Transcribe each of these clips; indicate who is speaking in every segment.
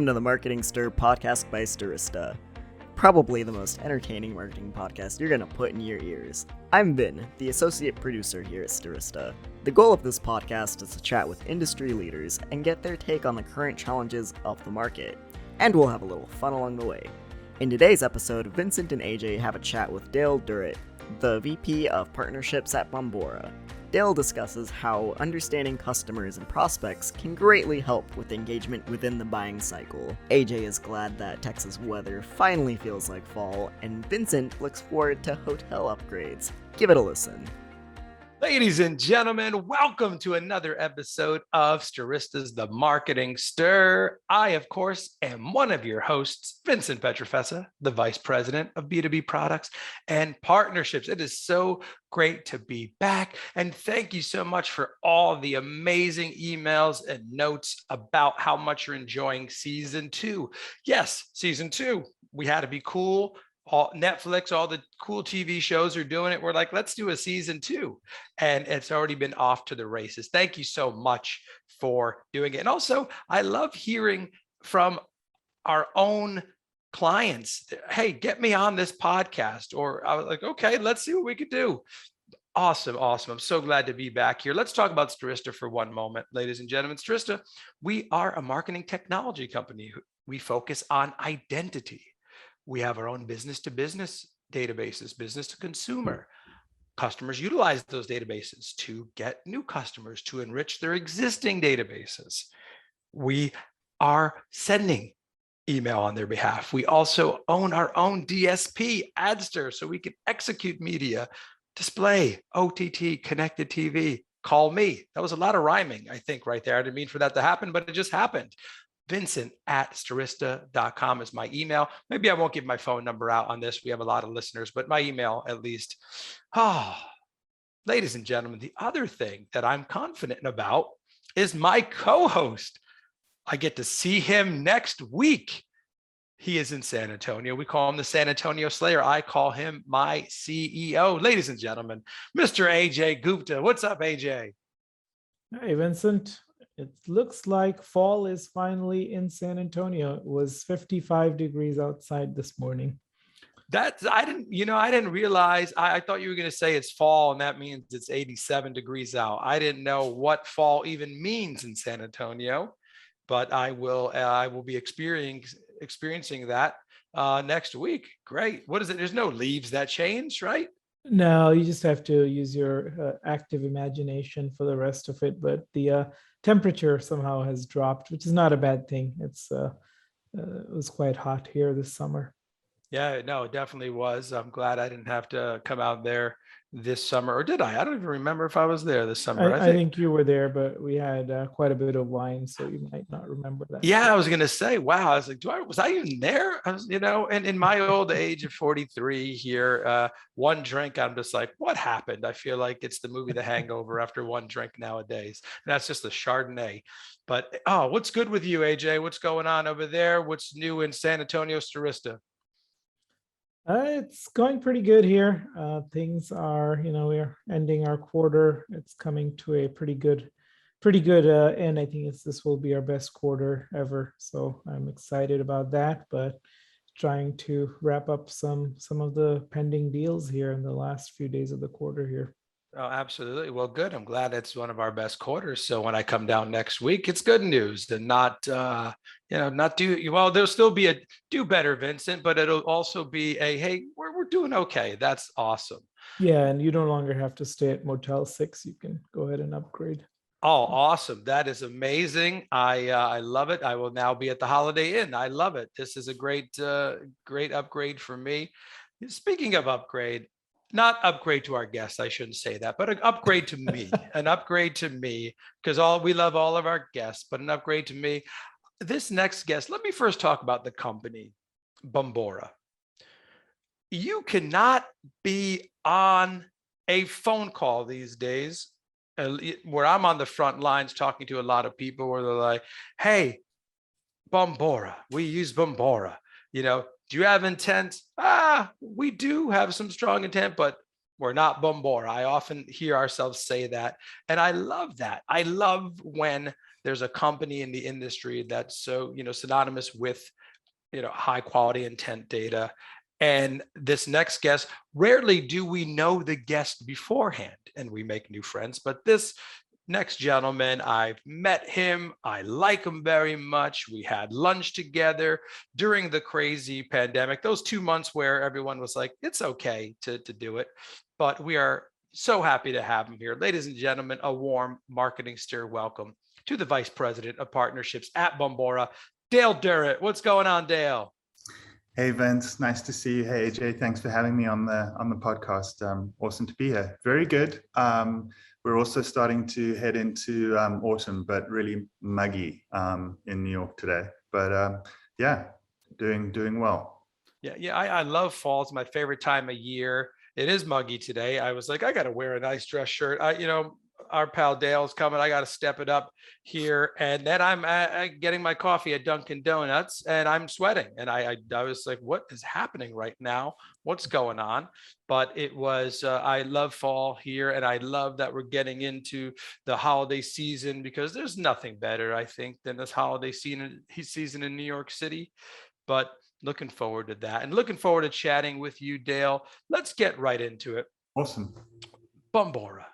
Speaker 1: Welcome to the Marketing Stir podcast by Stirista. Probably the most entertaining marketing podcast you're gonna put in your ears. I'm Vin, the associate producer here at Stirista. The goal of this podcast is to chat with industry leaders and get their take on the current challenges of the market. And we'll have a little fun along the way. In today's episode, Vincent and Ajay have a chat with Dale Durrett, the VP of Partnerships at Bombora. Dale discusses how understanding customers and prospects can greatly help with engagement within the buying cycle. Ajay is glad that Texas weather finally feels like fall, and Vincent looks forward to hotel upgrades. Give it a listen.
Speaker 2: Ladies and gentlemen, welcome to another episode of Stirista's The Marketing Stir. I, of course, am one of your hosts, Vincent Petrofessa, the Vice President of B2B Products and Partnerships. It is so great to be back, and thank you so much for all the amazing emails and notes about how much you're enjoying Season 2. Yes, Season 2, we had to be cool. All Netflix, all the cool TV shows are doing it. We're like, let's do a Season 2. And it's already been off to the races. Thank you so much for doing it. And also, I love hearing from our own clients. Hey, get me on this podcast. Or I was like, okay, let's see what we could do. Awesome. I'm so glad to be back here. Let's talk about Stirista for one moment, ladies and gentlemen. Stirista, we are a marketing technology company. We focus on identity. We have our own business-to-business databases, business-to-consumer. Customers utilize those databases to get new customers, to enrich their existing databases. We are sending email on their behalf. We also own our own DSP, Adster, so we can execute media, display, OTT, connected TV, call me. That was a lot of rhyming, I think, right there. I didn't mean for that to happen, but it just happened. Vincent@stirista.com is my email. Maybe I won't give my phone number out on this. We have a lot of listeners, but my email at least. Ladies and gentlemen, the other thing that I'm confident about is my co-host. I get to see him next week. He is in San Antonio. We call him the San Antonio Slayer. I call him my CEO. Ladies and gentlemen, Mr. Ajay Gupta. What's up, Ajay?
Speaker 3: Hey, Vincent. It looks like fall is finally in San Antonio. It was 55 degrees outside this morning.
Speaker 2: I didn't realize. I thought you were going to say it's fall, and that means it's 87 degrees out. I didn't know what fall even means in San Antonio, but I will be experiencing that next week. Great. What is it? There's no leaves that change, right?
Speaker 3: No, you just have to use your active imagination for the rest of it. But the temperature somehow has dropped, which is not a bad thing. It was quite hot here this summer.
Speaker 2: Yeah, no, it definitely was. I'm glad I didn't have to come out there this summer, or did I? I don't even remember if I was there this summer.
Speaker 3: I think you were there, but we had quite a bit of wine, so you might not remember that.
Speaker 2: Yeah, I was going to say, wow. I was like, was I even there? And in my old age of 43 here, one drink, I'm just like, what happened? I feel like it's the movie The Hangover after one drink nowadays. And that's just a Chardonnay. But, what's good with you, AJ? What's going on over there? What's new in San Antonio, Stirista?
Speaker 3: It's going pretty good here. Things are, we're ending our quarter. It's coming to a pretty good end. I think this will be our best quarter ever. So I'm excited about that, but trying to wrap up some of the pending deals here in the last few days of the quarter here.
Speaker 2: Oh, absolutely. Well, good. I'm glad it's one of our best quarters. So when I come down next week, it's good news and not do well. There'll still be a do better, Vincent, but it'll also be hey, we're doing okay. That's awesome.
Speaker 3: Yeah, and you no longer have to stay at Motel 6. You can go ahead and upgrade.
Speaker 2: Oh, awesome. That is amazing. I love it. I will now be at the Holiday Inn. I love it. This is a great upgrade for me. Speaking of upgrade, not upgrade to our guests, I shouldn't say that, but an upgrade to me, because we love all of our guests, but an upgrade to me. This next guest, let me first talk about the company, Bombora. You cannot be on a phone call these days where I'm on the front lines talking to a lot of people where they're like, hey, Bombora, we use Bombora. Do you have intent? We do have some strong intent, but We're not Bombora. I often hear ourselves say that. And I love that. I love when there's a company in the industry that's so, synonymous with, high quality intent data. And this next guest, rarely do we know the guest beforehand and we make new friends, but this next gentleman, I've met him. I like him very much. We had lunch together during the crazy pandemic, those 2 months where everyone was like, it's okay to do it. But we are so happy to have him here. Ladies and gentlemen, a warm marketing stir welcome to the Vice President of Partnerships at Bombora, Dale Durrett. What's going on, Dale?
Speaker 4: Hey Vince, nice to see you. Hey AJ, thanks for having me on the podcast. Awesome to be here. Very good. We're also starting to head into autumn, but really muggy in New York today. But yeah, doing well.
Speaker 2: Yeah. I love fall. It's my favorite time of year. It is muggy today. I was like, I got to wear a nice dress shirt. Our pal Dale's coming. I got to step it up here. And then I'm getting my coffee at Dunkin' Donuts and I'm sweating. And I was like, what is happening right now? What's going on? But it was, I love fall here. And I love that we're getting into the holiday season because there's nothing better, I think, than this holiday season in New York City. But looking forward to that and looking forward to chatting with you, Dale. Let's get right into it.
Speaker 4: Awesome.
Speaker 2: Bombora.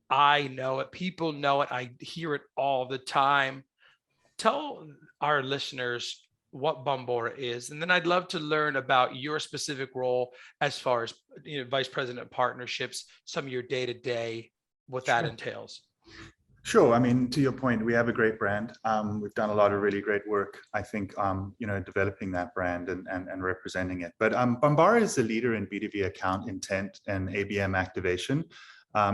Speaker 2: I know it. People know it. I hear it all the time. Tell our listeners what Bombora is, and then I'd love to learn about your specific role as far as Vice President of Partnerships, some of your day-to-day, what that entails.
Speaker 4: Sure. I mean, to your point, we have a great brand. We've done a lot of really great work, I think, developing that brand and representing it. But Bombora is a leader in B2B account intent and ABM activation.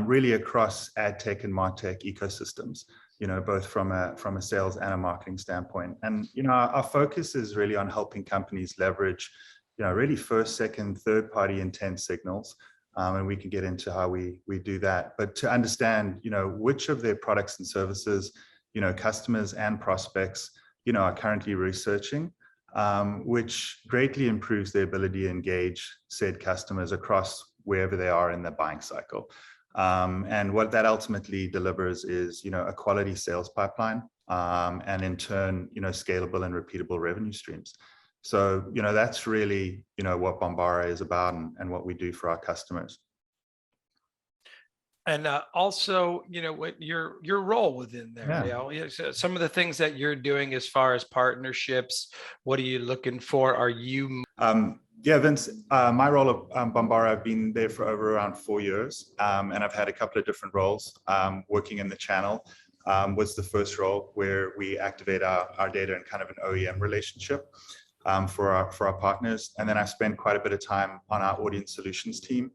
Speaker 4: Really across ad tech and martech ecosystems, both from a sales and a marketing standpoint. And, our focus is really on helping companies leverage, really first, second, third party intent signals. And we can get into how we do that. But to understand, which of their products and services, customers and prospects, are currently researching, which greatly improves their ability to engage said customers across wherever they are in the buying cycle. And what that ultimately delivers is, a quality sales pipeline, and in turn, scalable and repeatable revenue streams. So, that's really, what Bombora is about and what we do for our customers.
Speaker 2: And also, what your role within there, so some of the things that you're doing as far as partnerships, what are you looking for? Are you?
Speaker 4: Yeah, Vince, my role at Bombora, I've been there for over around 4 years, and I've had a couple of different roles. Working in the channel was the first role where we activate our data in kind of an OEM relationship for our partners. And then I spent quite a bit of time on our audience solutions team,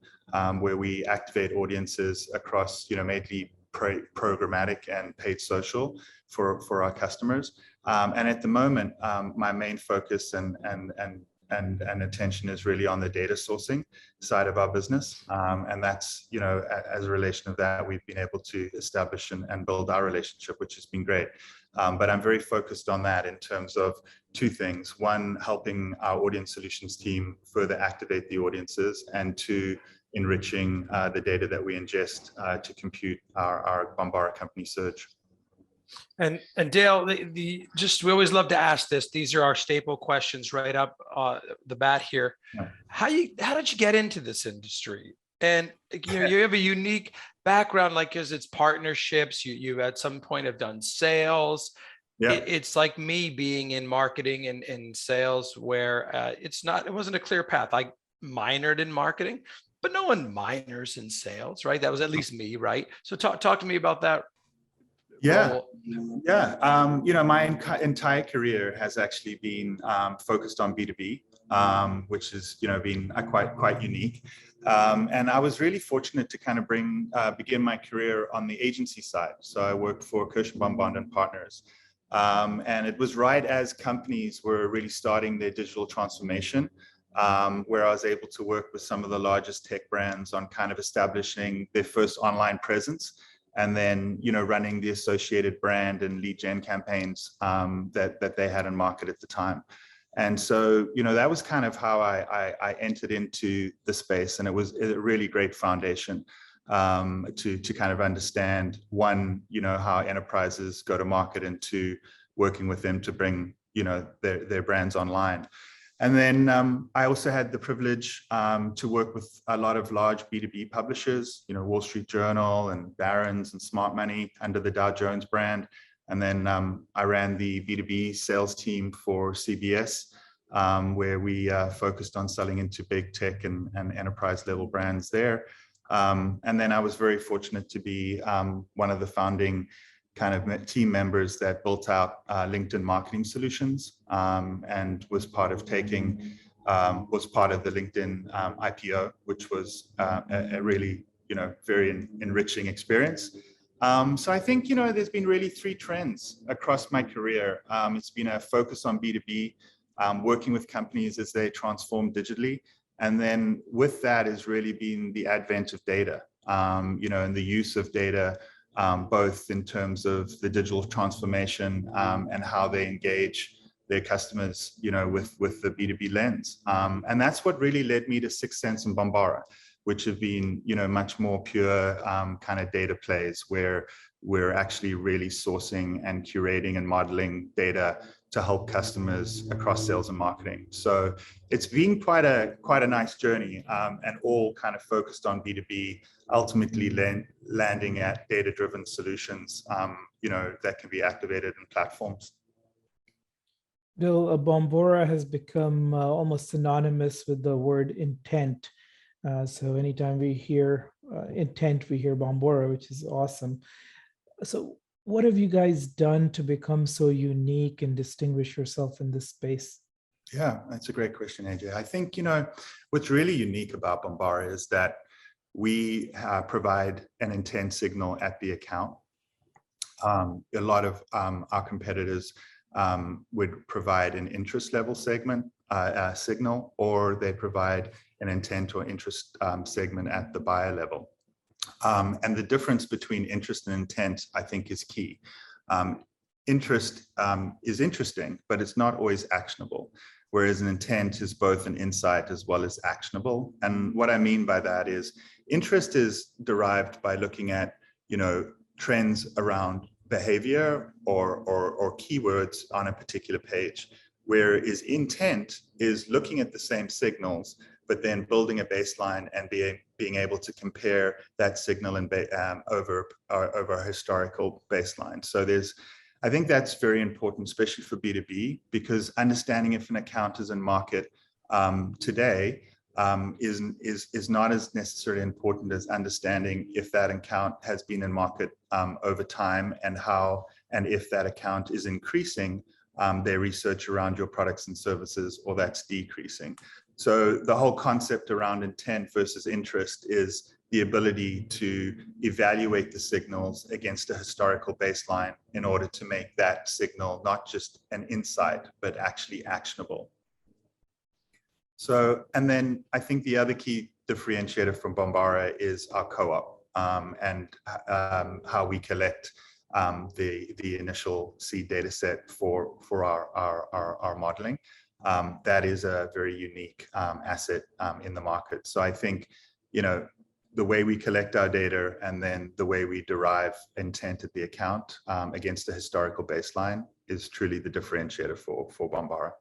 Speaker 4: where we activate audiences across, mainly programmatic and paid social for our customers. And at the moment, my main focus and attention is really on the data sourcing side of our business. And that's, as a relation of that, we've been able to establish and build our relationship, which has been great. But I'm very focused on that in terms of two things. One, helping our audience solutions team further activate the audiences, and two, enriching the data that we ingest to compute our Bombora company search.
Speaker 2: And Dale, we always love to ask this. These are our staple questions right up the bat here.
Speaker 4: Yeah.
Speaker 2: How did you get into this industry? And you have a unique background, like, because it's partnerships. You at some point have done sales.
Speaker 4: Yeah.
Speaker 2: It's like me being in marketing and sales, where it wasn't a clear path. I minored in marketing, but no one minors in sales, right? That was at least me, right? So talk to me about that.
Speaker 4: Yeah. My entire career has actually been focused on B2B, which has been quite unique. And I was really fortunate to kind of begin my career on the agency side. So I worked for Bond and Partners. And it was right as companies were really starting their digital transformation, where I was able to work with some of the largest tech brands on kind of establishing their first online presence, and then running the associated brand and lead gen campaigns that they had in market at the time. And so, that was kind of how I entered into the space, and it was a really great foundation to kind of understand, one, how enterprises go to market, and two, working with them to bring, their brands online. And then I also had the privilege to work with a lot of large B2B publishers, Wall Street Journal and Barron's and Smart Money under the Dow Jones brand. And then I ran the B2B sales team for CBS, where we focused on selling into big tech and enterprise level brands there. And then I was very fortunate to be one of the founding kind of team members that built out LinkedIn marketing solutions, and was part of the LinkedIn IPO, which was a really, very enriching experience. So I think, there's been really three trends across my career. It's been a focus on B2B, working with companies as they transform digitally. And then with that has really been the advent of data, and the use of data, both in terms of the digital transformation and how they engage their customers, with the B2B lens. And that's what really led me to 6sense and Bombora, which have been, much more pure kind of data plays, where we're actually really sourcing and curating and modeling data to help customers across sales and marketing. So it's been quite a nice journey, and all kind of focused on B2B, ultimately landing at data-driven solutions, that can be activated in platforms.
Speaker 3: Bill, Bombora has become almost synonymous with the word intent. So anytime we hear intent, we hear Bombora, which is awesome. So what have you guys done to become so unique and distinguish yourself in this space?
Speaker 4: Yeah, that's a great question, AJ. I think, what's really unique about Bombora is that we provide an intent signal at the account. A lot of our competitors would provide an interest level segment signal, or they provide an intent or interest segment at the buyer level. And the difference between interest and intent, I think, is key. Interest is interesting, but it's not always actionable, whereas an intent is both an insight as well as actionable. And what I mean by that is interest is derived by looking at, trends around behavior or keywords on a particular page, whereas intent is looking at the same signals, but then building a baseline and being able to compare that signal and over a historical baseline. So I think that's very important, especially for B2B, because understanding if an account is in market today is not as necessarily important as understanding if that account has been in market over time, and if that account is increasing their research around your products and services, or that's decreasing. So the whole concept around intent versus interest is the ability to evaluate the signals against a historical baseline in order to make that signal not just an insight, but actually actionable. So, and then I think the other key differentiator from Bombora is our co-op, and how we collect the initial seed data set for our modeling. That is a very unique asset in the market. So I think, the way we collect our data and then the way we derive intent at the account against a historical baseline is truly the differentiator for Bombora.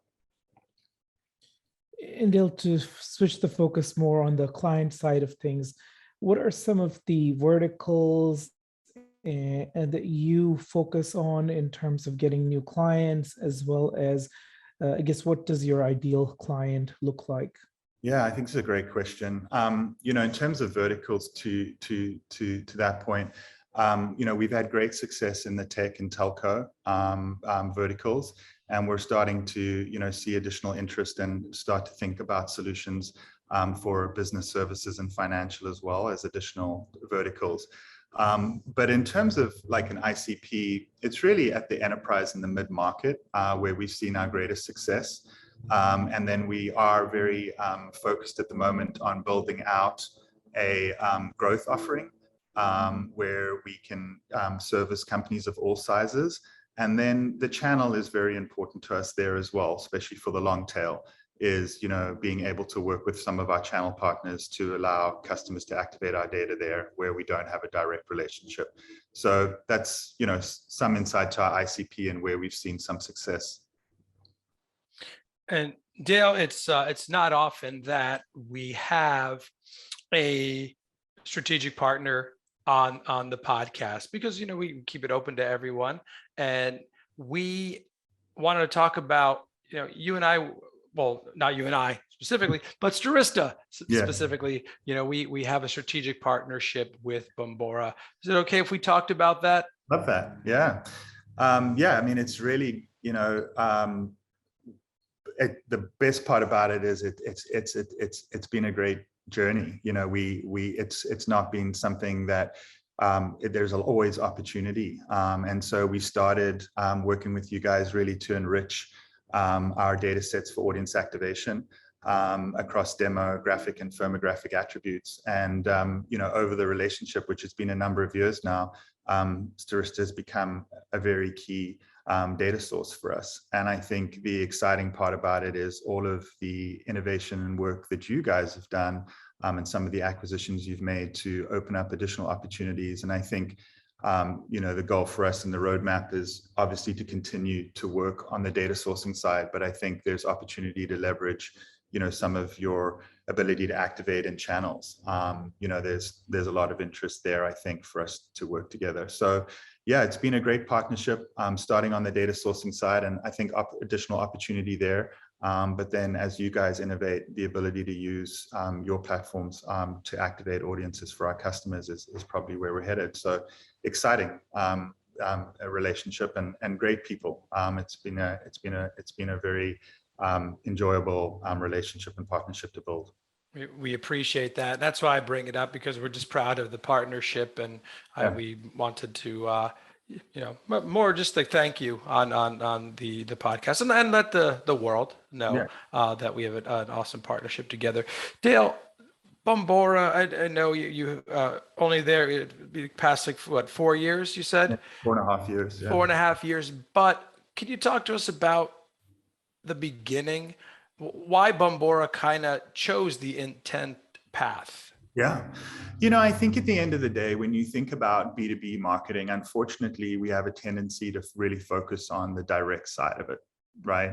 Speaker 3: And Dale, to switch the focus more on the client side of things, what are some of the verticals and that you focus on in terms of getting new clients, as well as, I guess, what does your ideal client look like?
Speaker 4: Yeah, I think it's a great question. In terms of verticals, to that point, we've had great success in the tech and telco verticals, and we're starting to, see additional interest and start to think about solutions for business services and financial as well as additional verticals. But in terms of like an ICP, it's really at the enterprise and the mid-market where we've seen our greatest success. And then we are very focused at the moment on building out a growth offering where we can service companies of all sizes And then the channel is very important to us there as well, especially for the long tail, is, being able to work with some of our channel partners to allow customers to activate our data there where we don't have a direct relationship. So that's, some insight to our ICP and where we've seen some success.
Speaker 2: And Dale, it's not often that we have a strategic partner on the podcast, because we keep it open to everyone, and we wanted to talk about you and I, well, not you and I specifically, but Stirista specifically. We have a strategic partnership with Bombora. Is it okay if we talked about that?
Speaker 4: Love that. Yeah. I mean, it's really, the best part about it is it's been a great journey. It's not been something that there's always opportunity. And so we started working with you guys really to enrich our data sets for audience activation across demographic and firmographic attributes. And, over the relationship, which has been a number of years now, Stirista has become a very key data source for us. And I think the exciting part about it is all of the innovation and work that you guys have done, and some of the acquisitions you've made to open up additional opportunities. And I think, the goal for us in the roadmap is obviously to continue to work on the data sourcing side, but I think there's opportunity to leverage, some of your ability to activate in channels. There's a lot of interest there, I think, for us to work together. So yeah, it's been a great partnership, starting on the data sourcing side, and I think additional opportunity there. But then as you guys innovate, the ability to use your platforms to activate audiences for our customers is probably where we're headed. So exciting a relationship and great people. It's been a very enjoyable relationship and partnership to build.
Speaker 2: We appreciate that. That's why I bring it up, because we're just proud of the partnership, and we wanted to more just to thank you on the podcast, and let the world know that we have an awesome partnership together. Dale, Bombora, I know you only there past 4 years, you said?
Speaker 4: 4.5 years. Yeah.
Speaker 2: 4.5 years. But can you talk to us about the beginning, why Bombora kind of chose the intent path?
Speaker 4: Yeah. I think at the end of the day, when you think about B2B marketing, unfortunately, we have a tendency to really focus on the direct side of it, right?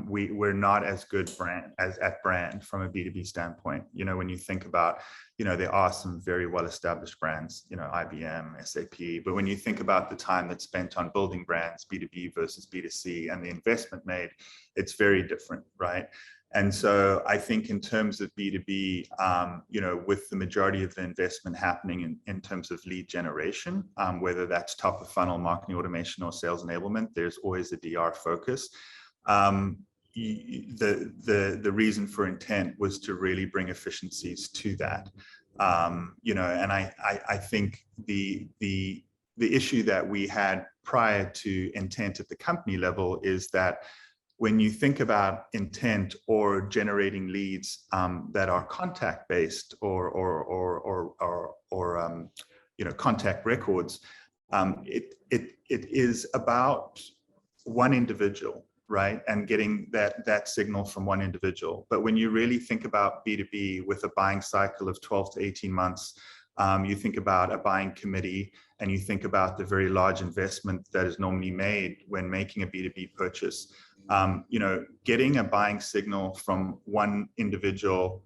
Speaker 4: We're not as good at brand from a B2B standpoint. When you think about, there are some very well-established brands, IBM, SAP, but when you think about the time that's spent on building brands, B2B versus B2C, and the investment made, it's very different, right? And so I think in terms of B2B, with the majority of the investment happening in terms of lead generation, whether that's top of funnel marketing automation or sales enablement, there's always a DR focus. The reason for intent was to really bring efficiencies to that. And I think the issue that we had prior to intent at the company level is that when you think about intent or generating leads that are contact based or contact records, it is about one individual, right? And getting that signal from one individual. But when you really think about B2B with a buying cycle of 12 to 18 months, you think about a buying committee, and you think about the very large investment that is normally made when making a B2B purchase. Getting a buying signal from one individual,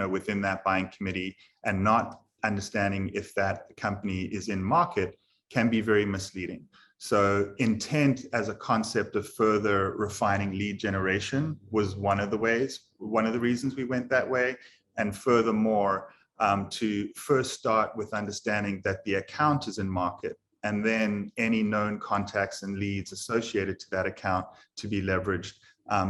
Speaker 4: within that buying committee, and not understanding if that company is in market can be very misleading. So intent as a concept of further refining lead generation was one of the reasons we went that way. And furthermore, to first start with understanding that the account is in market, and then any known contacts and leads associated to that account to be leveraged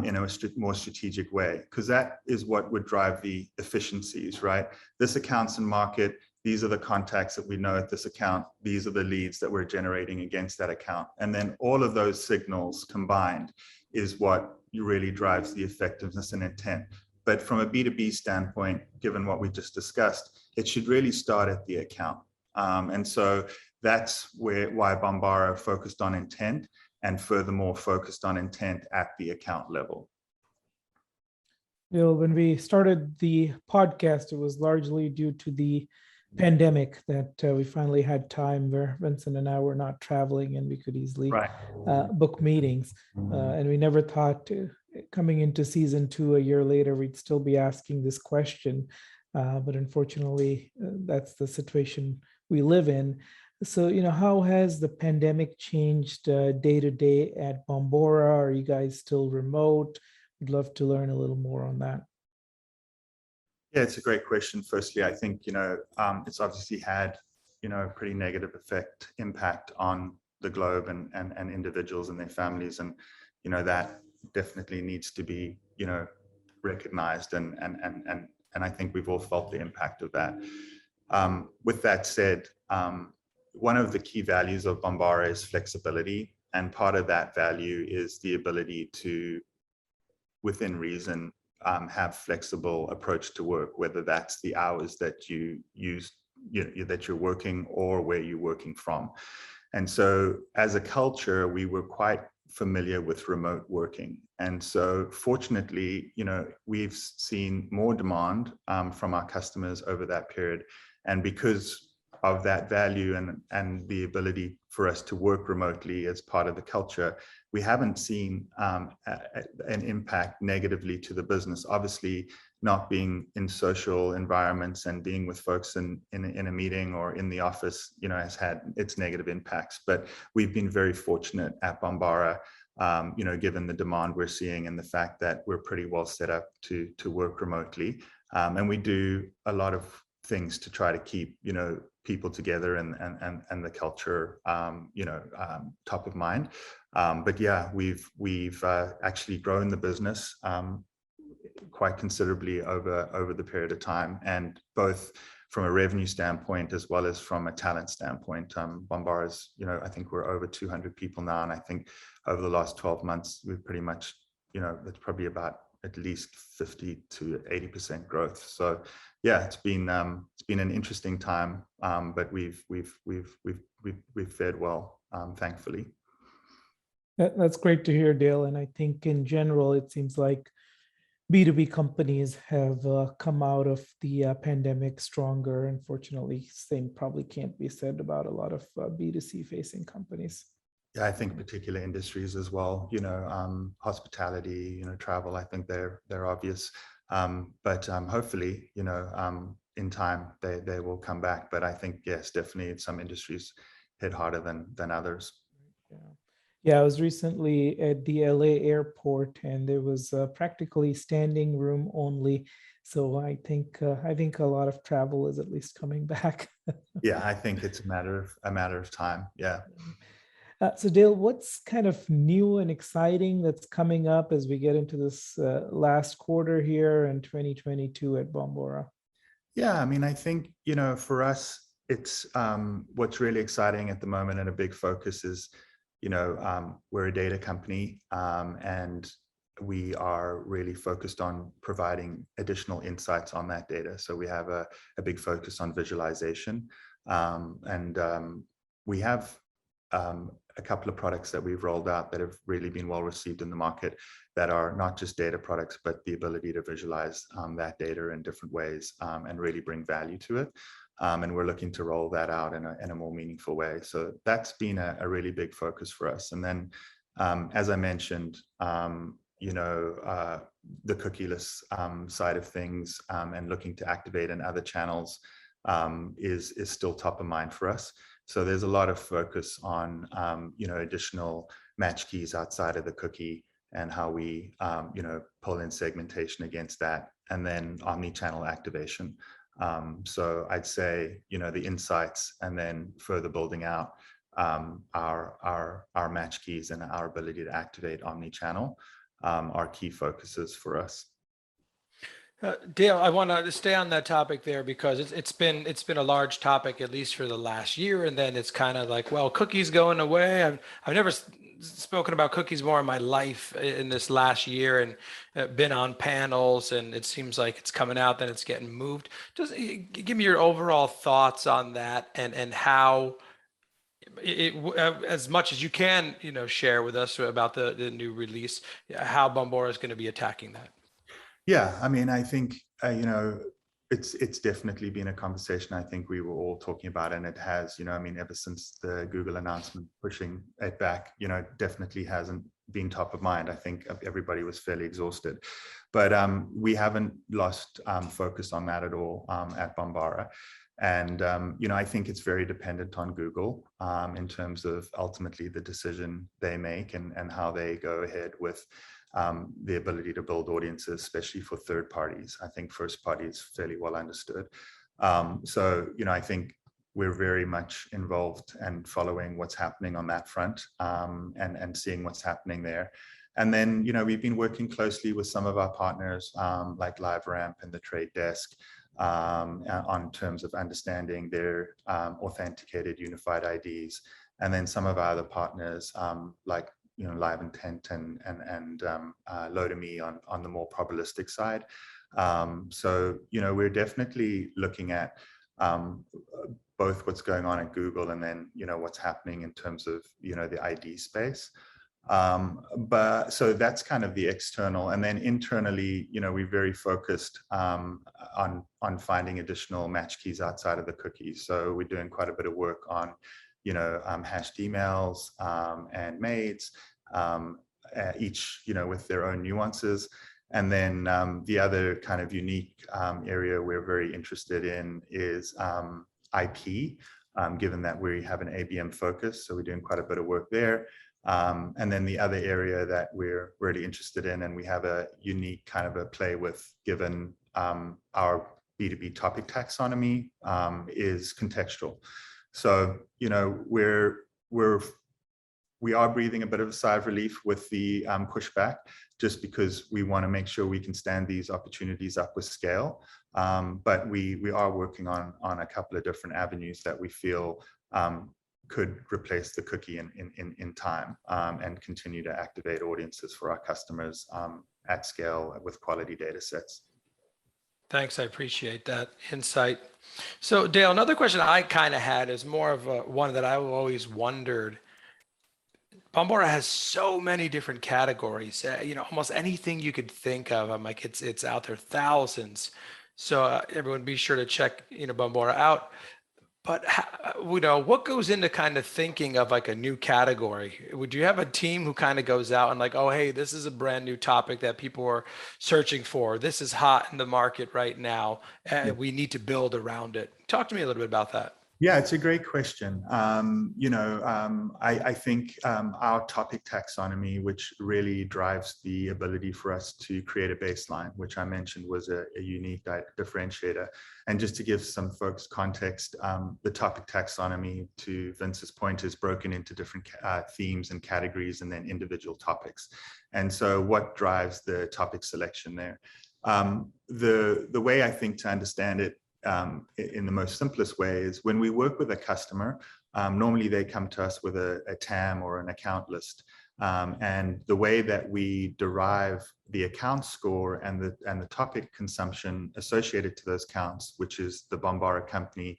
Speaker 4: in a more strategic way, because that is what would drive the efficiencies, right? This account's in market. These are the contacts that we know at this account. These are the leads that we're generating against that account. And then all of those signals combined is what really drives the effectiveness and intent. But from a B2B standpoint, given what we just discussed, it should really start at the account. And so that's why Bombora focused on intent. and furthermore focused on intent at the account level.
Speaker 3: When we started the podcast, it was largely due to the pandemic that we finally had time where Vincent and I were not traveling and we could easily book meetings. And we never thought coming into season 2 a year later, we'd still be asking this question. But unfortunately, that's the situation we live in. So, how has the pandemic changed day to day at Bombora? Are you guys still remote? I'd love to learn a little more on that.
Speaker 4: Yeah, it's a great question. Firstly, I think, it's obviously had, a pretty negative impact on the globe and individuals and their families. And, that definitely needs to be, recognized. And I think we've all felt the impact of that. With that said, one of the key values of Bombora is flexibility. And part of that value is the ability to, within reason, have flexible approach to work, whether that's the hours that you use, that you're working or where you're working from. And so as a culture, we were quite familiar with remote working. And so fortunately, we've seen more demand from our customers over that period. And because of that value and the ability for us to work remotely as part of the culture, we haven't seen an impact negatively to the business. Obviously, not being in social environments and being with folks in a meeting or in the office, has had its negative impacts. But we've been very fortunate at Bombora, given the demand we're seeing and the fact that we're pretty well set up to work remotely. And we do a lot of things to try to keep, people together and the culture, top of mind. But yeah, we've actually grown the business quite considerably over the period of time, and both from a revenue standpoint as well as from a talent standpoint. Bombora's, I think we're over 200 people now, and I think over the last 12 months we've pretty much, it's probably about at least 50 to 80% growth. So yeah, it's been an interesting time, but we've fared well, thankfully.
Speaker 3: That's great to hear, Dale. And I think in general, it seems like B2B companies have come out of the pandemic stronger. Unfortunately, same probably can't be said about a lot of B2C facing companies.
Speaker 4: Yeah, I think particular industries as well, hospitality, travel, I think they're obvious. But hopefully, in time, they will come back. But I think, yes, definitely some industries hit harder than others.
Speaker 3: Yeah, I was recently at the LA airport and there was practically standing room only. So I think a lot of travel is at least coming back.
Speaker 4: Yeah, I think it's a matter of time. Yeah.
Speaker 3: So Dale, what's kind of new and exciting that's coming up as we get into this last quarter here in 2022 at Bombora?
Speaker 4: Yeah, I mean, I think, for us, it's what's really exciting at the moment and a big focus is, we're a data company, and we are really focused on providing additional insights on that data. So we have a big focus on visualization, and we have a couple of products that we've rolled out that have really been well received in the market that are not just data products, but the ability to visualize that data in different ways and really bring value to it. And we're looking to roll that out in a more meaningful way. So that's been a really big focus for us. And then, as I mentioned, the cookieless side of things and looking to activate in other channels is still top of mind for us. So there's a lot of focus on, additional match keys outside of the cookie and how we, pull in segmentation against that, and then omni-channel activation. So I'd say, the insights and then further building out our match keys and our ability to activate omni-channel are key focuses for us.
Speaker 2: Dale, I want to stay on that topic there because it's been a large topic, at least for the last year, and then it's kind of like, well, cookies going away. I've never spoken about cookies more in my life in this last year, and been on panels, and it seems like it's coming out, then it's getting moved. Just give me your overall thoughts on that and how As much as you can, share with us about the new release, how Bombora is going to be attacking that.
Speaker 4: Yeah, I mean, I think it's definitely been a conversation I think we were all talking about, and it has, I mean, ever since the Google announcement pushing it back, definitely hasn't been top of mind. I think everybody was fairly exhausted, but we haven't lost focus on that at all at Bombora. And I think it's very dependent on Google in terms of ultimately the decision they make and how they go ahead with the ability to build audiences, especially for third parties. I think first party is fairly well understood. So, I think we're very much involved and following what's happening on that front and seeing what's happening there. And then, we've been working closely with some of our partners like LiveRamp and the Trade Desk on terms of understanding their authenticated unified IDs. And then some of our other partners like Live Intent and Load.me on the more probabilistic side. So, we're definitely looking at both what's going on at Google and then, what's happening in terms of, the ID space. But so that's kind of the external, and then internally, we're very focused on finding additional match keys outside of the cookies. So we're doing quite a bit of work on hashed emails and maids, each with their own nuances. And then the other kind of unique area we're very interested in is IP, given that we have an ABM focus. So we're doing quite a bit of work there. And then the other area that we're really interested in, and we have a unique kind of a play with, given our B2B topic taxonomy, is contextual. So, we are breathing a bit of a sigh of relief with the pushback, just because we want to make sure we can stand these opportunities up with scale. But we are working on a couple of different avenues that we feel could replace the cookie in time and continue to activate audiences for our customers at scale with quality data sets.
Speaker 2: Thanks, I appreciate that insight. So Dale, another question I kind of had is more of one that I've always wondered. Bombora has so many different categories, almost anything you could think of. I'm like, it's out there, thousands. So everyone be sure to check, Bombora out. But what goes into kind of thinking of like a new category? Would you have a team who kind of goes out and like, oh, hey, this is a brand new topic that people are searching for. This is hot in the market right now, and we need to build around it. Talk to me a little bit about that.
Speaker 4: Yeah, it's a great question. I think our topic taxonomy, which really drives the ability for us to create a baseline, which I mentioned was a unique differentiator. And just to give some folks context, the topic taxonomy, to Vince's point, is broken into different themes and categories and then individual topics. And so what drives the topic selection there? The way I think to understand it in the most simplest way is when we work with a customer, normally they come to us with a TAM or an account list. And the way that we derive the account score and the topic consumption associated to those counts, which is the Bombora company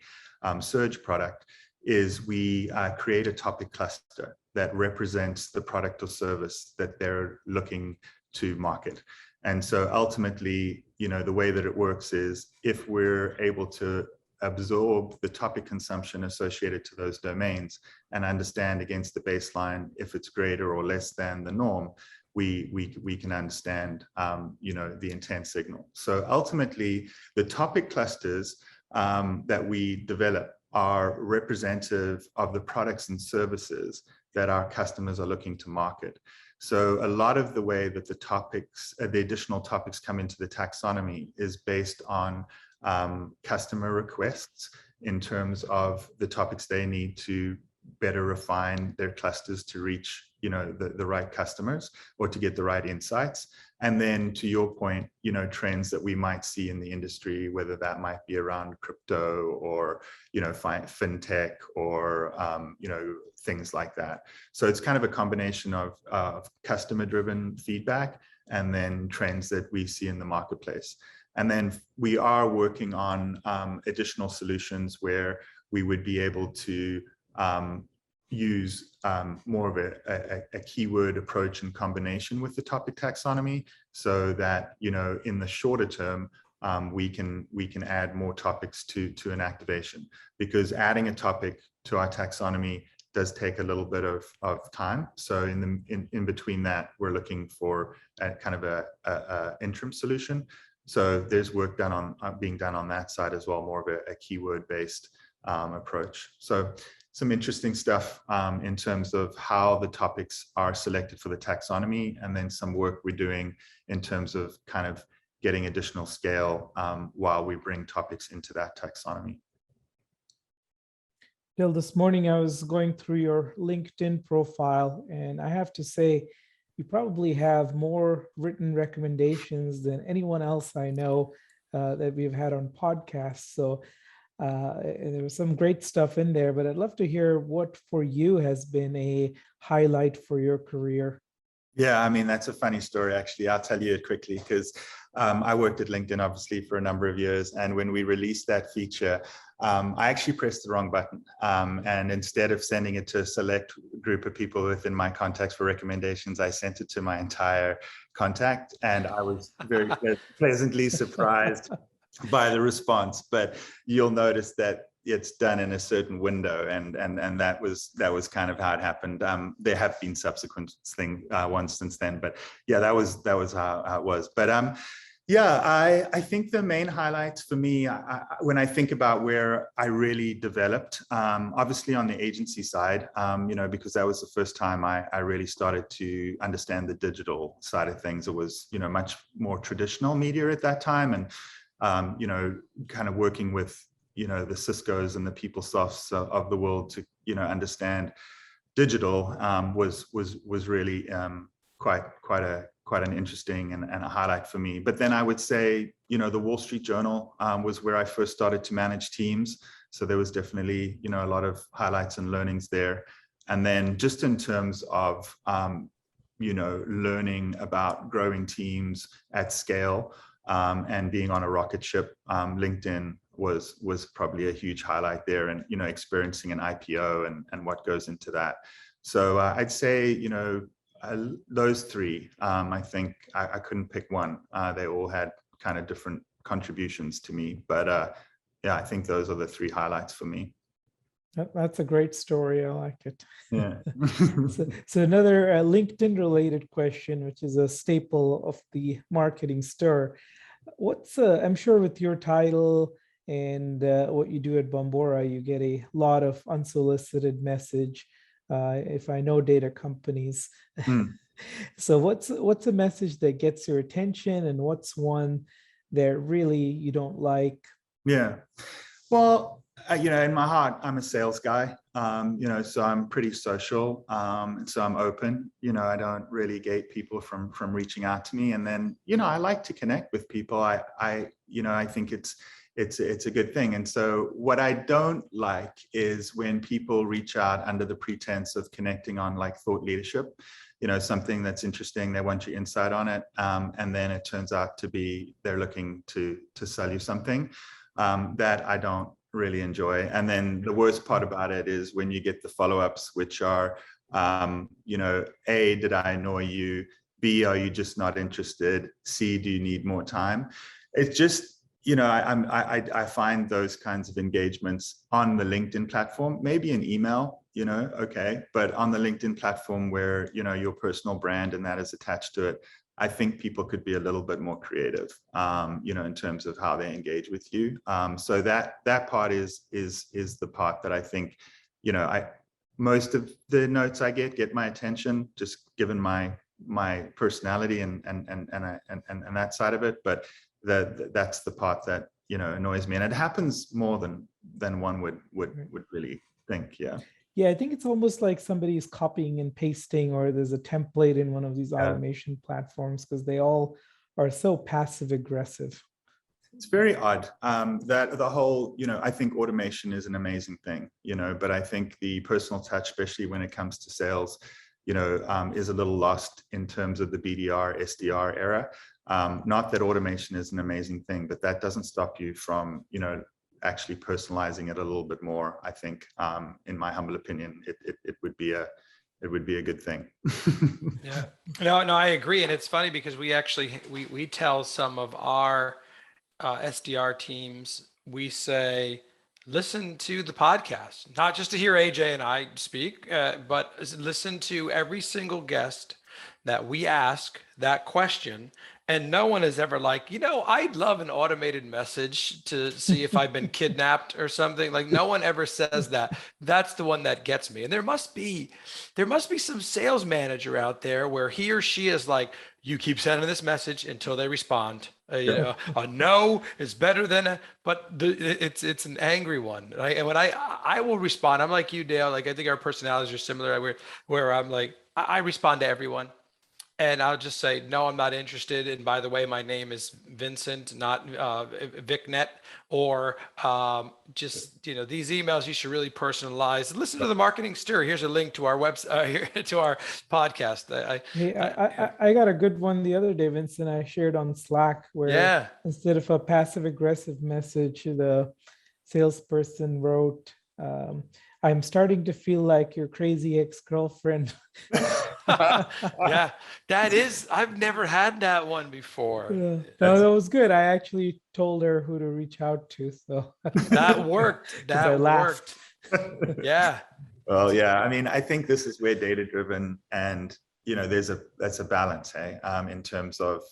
Speaker 4: Surge product, is we create a topic cluster that represents the product or service that they're looking to market. And so ultimately, the way that it works is if we're able to absorb the topic consumption associated to those domains and understand against the baseline if it's greater or less than the norm, we can understand the intent signal. So ultimately, the topic clusters that we develop are representative of the products and services that our customers are looking to market. So a lot of the way that the topics, the additional topics come into the taxonomy is based on customer requests in terms of the topics they need to better refine their clusters to reach, the right customers or to get the right insights. And then to your point, trends that we might see in the industry, whether that might be around crypto or, fintech or, things like that. So it's kind of a combination of customer-driven feedback and then trends that we see in the marketplace. And then we are working on additional solutions where we would be able to use more of a keyword approach in combination with the topic taxonomy, so that, you know, in the shorter term, we can add more topics to an activation, because adding a topic to our taxonomy does take a little bit of time. So in between that, we're looking for a kind of a interim solution. So there's work being done on that side as well, more of a keyword based approach. So some interesting stuff in terms of how the topics are selected for the taxonomy, and then some work we're doing in terms of kind of getting additional scale while we bring topics into that taxonomy.
Speaker 3: Bill, this morning I was going through your LinkedIn profile, and I have to say, you probably have more written recommendations than anyone else I know that we've had on podcasts. So there was some great stuff in there, but I'd love to hear what for you has been a highlight for your career.
Speaker 4: Yeah, I mean, that's a funny story, actually. I'll tell you it quickly, because I worked at LinkedIn, obviously, for a number of years. And when we released that feature, I actually pressed the wrong button. And instead of sending it to a select group of people within my contacts for recommendations, I sent it to my entire contact. And I was very pleasantly surprised by the response. But you'll notice that it's done in a certain window, and that was kind of how it happened. There have been subsequent ones since then, but yeah, that was how it was. But yeah, I think the main highlights for me, when I think about where I really developed, obviously on the agency side, you know, because that was the first time I really started to understand the digital side of things. It was, you know, much more traditional media at that time, and you know, kind of working with, you know, the Ciscos and the PeopleSofts of the world to, you know, understand digital was really quite an interesting and a highlight for me. But then I would say, you know, the Wall Street Journal was where I first started to manage teams. So there was definitely, you know, a lot of highlights and learnings there. And then just in terms of, you know, learning about growing teams at scale and being on a rocket ship, LinkedIn was probably a huge highlight there, and, you know, experiencing an IPO and what goes into that. So I'd say, you know, those three. I think I couldn't pick one. They all had kind of different contributions to me, but yeah, I think those are the three highlights for me.
Speaker 3: That's a great story. I like it.
Speaker 4: Yeah.
Speaker 3: So another LinkedIn related question, which is a staple of the marketing stir. I'm sure with your title and what you do at Bombora, you get a lot of unsolicited message. If I know data companies. So what's a message that gets your attention, and what's one that really you don't like?
Speaker 4: Yeah. Well, you know, in my heart, I'm a sales guy, you know, so I'm pretty social. And so I'm open, you know, I don't really gate people from reaching out to me. And then, you know, I like to connect with people. You know, I think it's a good thing. And so what I don't like is when people reach out under the pretense of connecting on like thought leadership, you know, something that's interesting, they want your insight on it. And then it turns out to be, they're looking to sell you something that I don't really enjoy. And then the worst part about it is when you get the follow-ups, which are, you know, A, did I annoy you? B, are you just not interested? C, do you need more time? It's just, you know, I find those kinds of engagements on the LinkedIn platform, maybe an email, you know, okay, but on the LinkedIn platform where, you know, your personal brand and that is attached to it, I think people could be a little bit more creative, you know, in terms of how they engage with you. So that part is the part that I think, you know, most of the notes I get my attention, just given my personality and that side of it. But that's the part that, you know, annoys me, and it happens more than one would really think. Yeah.
Speaker 3: Yeah, I think it's almost like somebody is copying and pasting, or there's a template in one of these automation platforms, because they all are so passive aggressive.
Speaker 4: It's very odd that the whole, you know, I think automation is an amazing thing, you know, but I think the personal touch, especially when it comes to sales, you know, is a little lost in terms of the BDR, SDR era. Not that automation is an amazing thing, but that doesn't stop you from, you know, actually personalizing it a little bit more, I think, in my humble opinion, it would be a good thing.
Speaker 2: Yeah, no, I agree. And it's funny because we tell some of our SDR teams, we say, listen to the podcast, not just to hear AJ and I speak, but listen to every single guest that we ask that question. And no one is ever like, I'd love an automated message to see if I've been kidnapped or something. Like, no one ever says that. That's the one that gets me. And there must be some sales manager out there where he or she is like, you keep sending this message until they respond. A no is better than it's an angry one, right? And when I will respond, I'm like you, Dale. Like, I think our personalities are similar. Where I'm like, I respond to everyone. And I'll just say, no, I'm not interested. And by the way, my name is Vincent, not VicNet. Or just, these emails you should really personalize. Listen to the Marketing Stir. Here's a link to our website, to our podcast.
Speaker 3: I got a good one the other day, Vincent. I shared on Slack where instead of a passive aggressive message, the salesperson wrote, I'm starting to feel like your crazy ex-girlfriend.
Speaker 2: Yeah, I've never had that one before.
Speaker 3: Yeah. No, that was good. I actually told her who to reach out to. So
Speaker 2: that worked. That worked. Yeah.
Speaker 4: Well, yeah. I mean, I think this is where data-driven and, that's a balance, in terms of,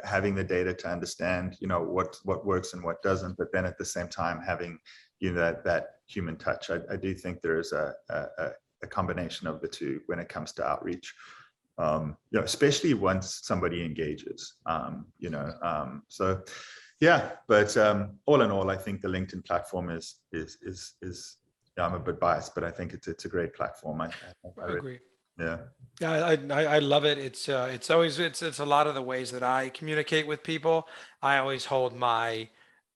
Speaker 4: having the data to understand, what works and what doesn't, but then at the same time having, that human touch. I do think there is a combination of the two when it comes to outreach, especially once somebody engages, so yeah, but all in all, I think the LinkedIn platform is I'm a bit biased, but I think it's a great platform. I
Speaker 2: agree.
Speaker 4: Yeah.
Speaker 2: I love it. It's a lot of the ways that I communicate with people. I always hold my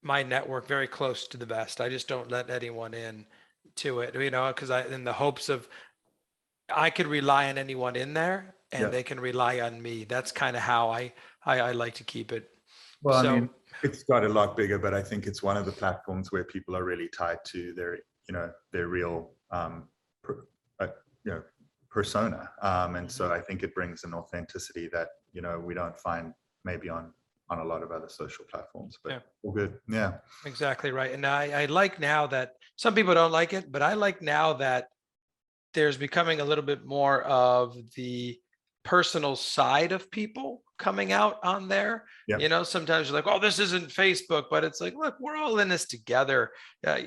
Speaker 2: network very close to the vest. I just don't let anyone in to it, because in the hopes of I could rely on anyone in there and they can rely on me. That's kind of how I like to keep it.
Speaker 4: Well, I mean, it's got a lot bigger, but I think it's one of the platforms where people are really tied to their real, persona. And so I think it brings an authenticity that, we don't find maybe on a lot of other social platforms, but all good. Yeah,
Speaker 2: exactly right. And I like now that some people don't like it, but I like now that there's becoming a little bit more of the personal side of people coming out on there. Sometimes you're like, oh, this isn't Facebook, but it's like, look, we're all in this together. Why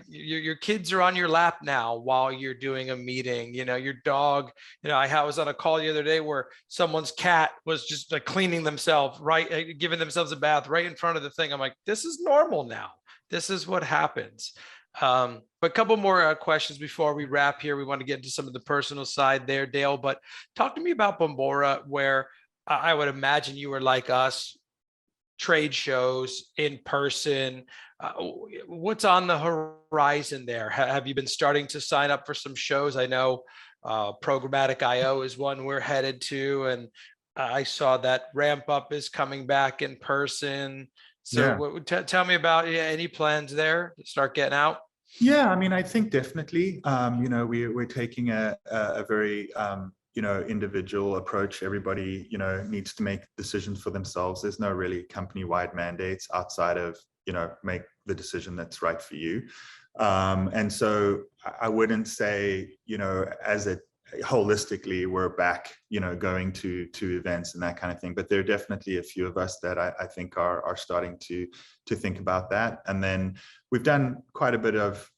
Speaker 2: your kids are on your lap now while you're doing a meeting, your dog, I was on a call the other day where someone's cat was just like cleaning themselves, right, giving themselves a bath right in front of the thing. I'm like, this is normal now. This is what happens. But a couple more questions before we wrap here. We want to get into some of the personal side there, Dale, but talk to me about Bombora, where I would imagine you were like us, trade shows in person. What's on the horizon there? Have you been starting to sign up for some shows? I know Programmatic IO is one we're headed to, and I saw that Ramp Up is coming back in person. So tell me about any plans there to start getting out?
Speaker 4: Yeah, I mean, I think definitely, we're taking a very, individual approach. Everybody, needs to make decisions for themselves. There's no really company-wide mandates outside of, make the decision that's right for you. And so I wouldn't say, as a holistically we're back, going to events and that kind of thing, but there are definitely a few of us that I think are starting to think about that. And then we've done quite a bit of,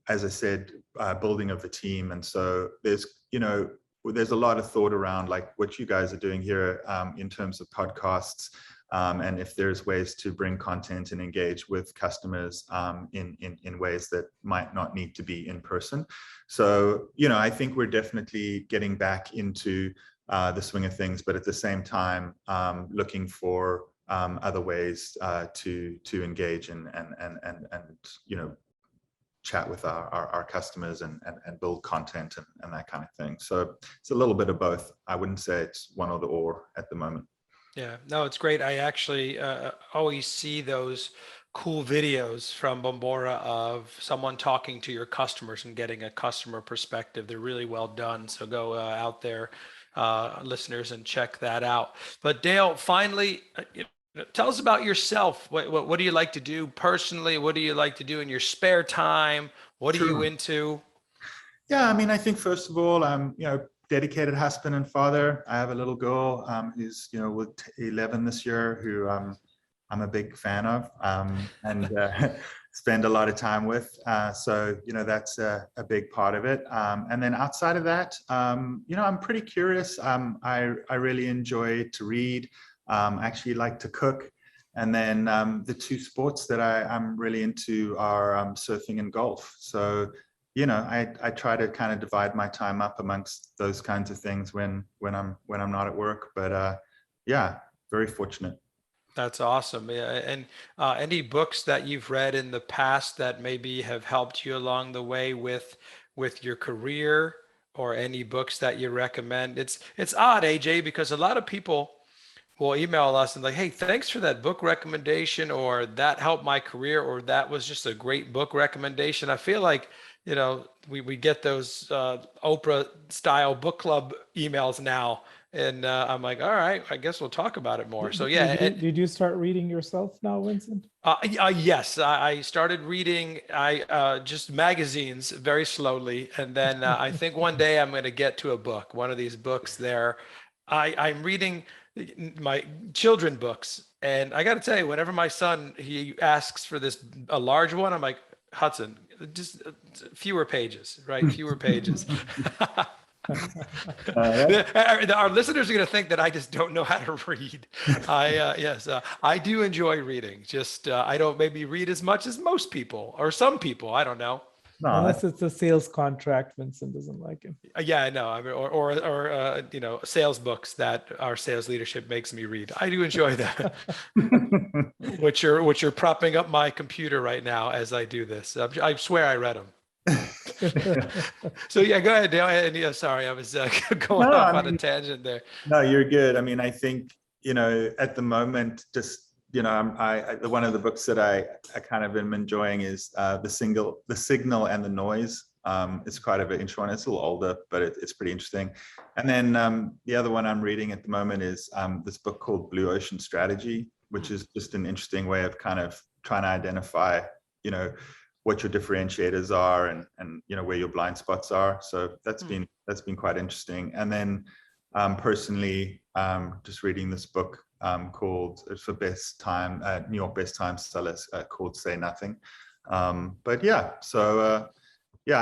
Speaker 4: as I said, building of the team. And so there's a lot of thought around like what you guys are doing here in terms of podcasts, and if there's ways to bring content and engage with customers in ways that might not need to be in person. So, I think we're definitely getting back into the swing of things, but at the same time, looking for other ways to engage and chat with our customers and build content and that kind of thing. So it's a little bit of both. I wouldn't say it's one or the or at the moment.
Speaker 2: Yeah, no, it's great. I actually always see those cool videos from Bombora of someone talking to your customers and getting a customer perspective. They're really well done. So go out there, listeners, and check that out. But Dale, finally, tell us about yourself. What do you like to do personally? What do you like to do in your spare time? What are you into?
Speaker 4: Yeah, I mean, I think first of all, I'm, dedicated husband and father. I have a little girl who's, with 11 this year, who I'm a big fan of and spend a lot of time with. So, that's a big part of it. And then outside of that, I'm pretty curious. I really enjoy to read. I actually like to cook. And then the two sports that I'm really into are surfing and golf. So, I try to kind of divide my time up amongst those kinds of things when I'm not at work. But yeah, very fortunate.
Speaker 2: That's awesome. Yeah. And any books that you've read in the past that maybe have helped you along the way with your career, or any books that you recommend? It's odd, AJ, because a lot of people will email us and like, hey, thanks for that book recommendation, or that helped my career, or that was just a great book recommendation. I feel like, we get those Oprah style book club emails now. And I'm like, all right, I guess we'll talk about it more. So yeah.
Speaker 3: Did you start reading yourself now, Vincent?
Speaker 2: Yes, I started reading just magazines very slowly. And then I think one day I'm going to get to a book, one of these books there. I'm reading my children books. And I got to tell you, whenever my son, he asks for a large one, I'm like, Hudson, just fewer pages, right? Fewer pages. Our listeners are going to think that I just don't know how to read. I do enjoy reading. Just I don't maybe read as much as most people, or some people. I don't know.
Speaker 4: No,
Speaker 3: unless it's a sales contract, Vincent doesn't like it.
Speaker 2: Yeah, I know. I mean, or sales books that our sales leadership makes me read. I do enjoy that. which are propping up my computer right now as I do this. I swear I read them. So yeah, go ahead, Dale. And yeah, sorry, I was going off on a tangent there.
Speaker 4: No, you're good. I mean, I think at the moment, just one of the books that I kind of am enjoying is the Signal and the Noise. It's quite an interesting one. It's a little older, but it's pretty interesting. And then the other one I'm reading at the moment is this book called Blue Ocean Strategy, which is just an interesting way of kind of trying to identify, what your differentiators are and where your blind spots are. So that's been quite interesting. And then personally, just reading this book called, it's for New York best time sellers, called Say Nothing. But yeah, so yeah,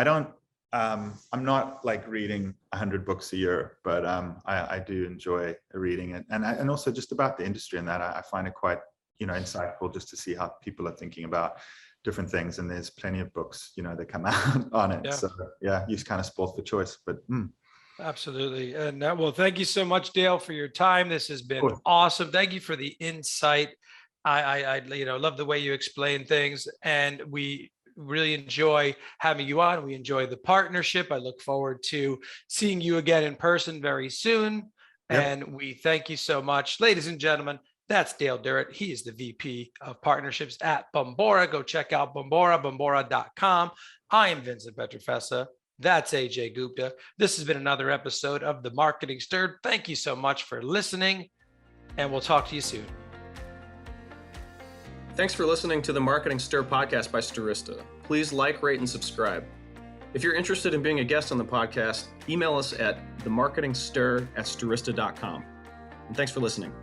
Speaker 4: I'm not like reading 100 books a year, but I do enjoy reading it, and also just about the industry, and that I find it quite insightful just to see how people are thinking about different things, and there's plenty of books that come out on it. Yeah. So yeah, you're kind of spoiled for choice, but
Speaker 2: Absolutely. And well, thank you so much, Dale, for your time. This has been awesome. Thank you for the insight. I love the way you explain things, and we really enjoy having you on. We enjoy the partnership. I look forward to seeing you again in person very soon. Yep. And we thank you so much. Ladies and gentlemen, that's Dale Durrett. He is the VP of Partnerships at Bombora. Go check out Bombora, bombora.com. I am Vincent Petrofessa. That's AJ Gupta. This has been another episode of The Marketing Stir. Thank you so much for listening, and we'll talk to you soon.
Speaker 5: Thanks for listening to the Marketing Stir podcast by Stirista. Please like, rate, and subscribe. If you're interested in being a guest on the podcast, email us at themarketingstir@stirista.com. And thanks for listening.